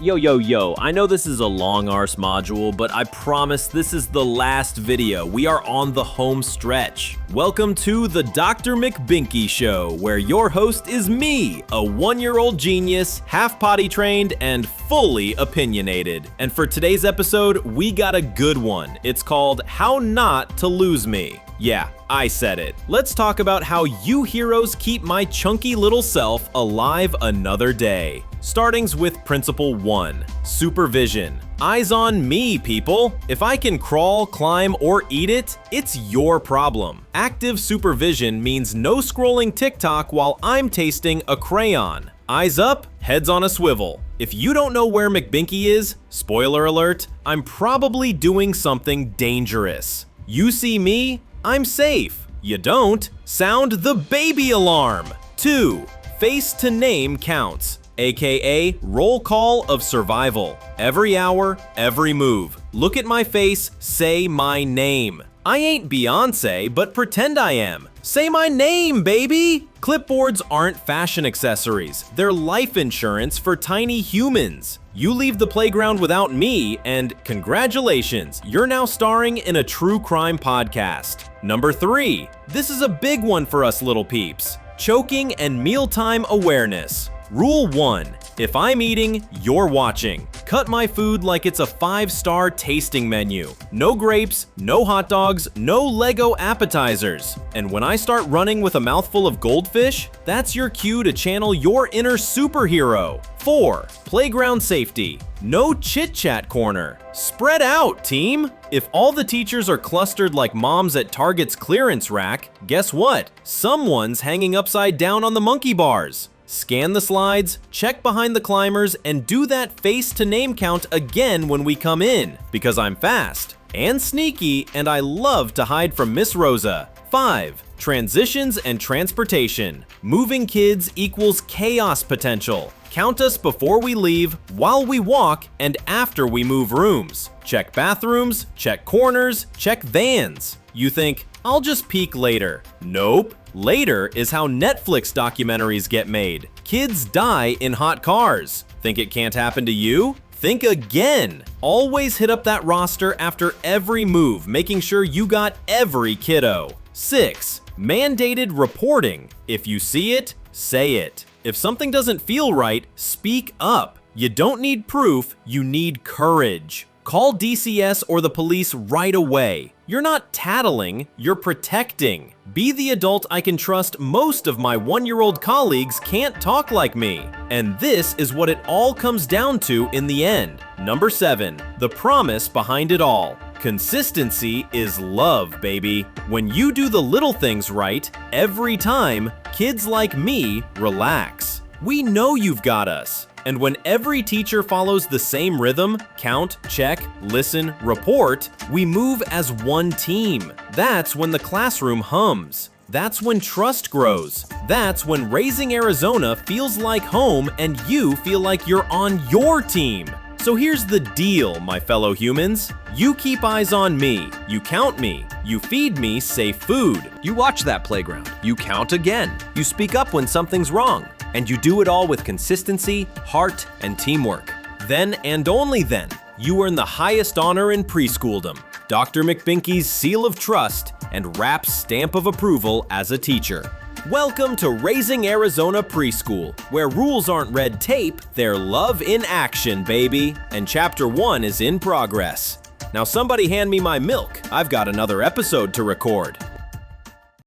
Yo, I know this is a long-arse module, but I promise this is the last video. We are on the home stretch. Welcome to the Dr. McBinky Show, where your host is me, a one-year-old genius, half potty trained, and fully opinionated. And for today's episode, we got a good one. It's called How Not to Lose Me. Yeah, I said it. Let's talk about how you heroes keep my chunky little self alive another day. Startings with Principle 1, Supervision. Eyes on me, people. If I can crawl, climb, or eat it, it's your problem. Active supervision means no scrolling TikTok while I'm tasting a crayon. Eyes up, heads on a swivel. If you don't know where McBinky is, spoiler alert, I'm probably doing something dangerous. You see me, I'm safe. You don't, sound the baby alarm. 2, face to name counts, aka roll call of survival. Every hour, every move. Look at my face, say my name. I ain't Beyonce, but pretend I am. Say my name, baby! Clipboards aren't fashion accessories. They're life insurance for tiny humans. You leave the playground without me, and congratulations, you're now starring in a true crime podcast. Number 3. This is a big one for us little peeps. Choking and mealtime awareness. Rule 1. If I'm eating, you're watching. Cut my food like it's a 5-star tasting menu. No grapes, no hot dogs, no Lego appetizers. And when I start running with a mouthful of Goldfish, that's your cue to channel your inner superhero. 4. Playground safety. No chit-chat corner. Spread out, team! If all the teachers are clustered like moms at Target's clearance rack, guess what? Someone's hanging upside down on the monkey bars. Scan the slides, check behind the climbers, and do that face to name count again when we come in, because I'm fast and sneaky and I love to hide from Miss Rosa. 5. Transitions and transportation. Moving kids equals chaos potential. Count us before we leave, while we walk, and after we move rooms. Check bathrooms, check corners, check vans. You think, I'll just peek later. Nope. Later is how Netflix documentaries get made. Kids die in hot cars. Think it can't happen to you? Think again. Always hit up that roster after every move, making sure you got every kiddo. 6. Mandated reporting. If you see it, say it. If something doesn't feel right, speak up. You don't need proof, you need courage. Call DCS or the police right away. You're not tattling, you're protecting. Be the adult I can trust. Most of my one-year-old colleagues can't talk like me. And this is what it all comes down to in the end. Number 7, the promise behind it all. Consistency is love, baby. When you do the little things right, every time, kids like me relax. We know you've got us. And when every teacher follows the same rhythm, count, check, listen, report, we move as one team. That's when the classroom hums. That's when trust grows. That's when raising Arizona feels like home and you feel like you're on your team. So here's the deal, my fellow humans. You keep eyes on me, you count me, you feed me safe food. You watch that playground, you count again. You speak up when something's wrong. And you do it all with consistency, heart, and teamwork. Then and only then, you earn the highest honor in preschooldom, Dr. McBinky's seal of trust and RAP's stamp of approval as a teacher. Welcome to Raising Arizona Preschool, where rules aren't red tape, they're love in action, baby. And Chapter 1 is in progress. Now somebody hand me my milk, I've got another episode to record.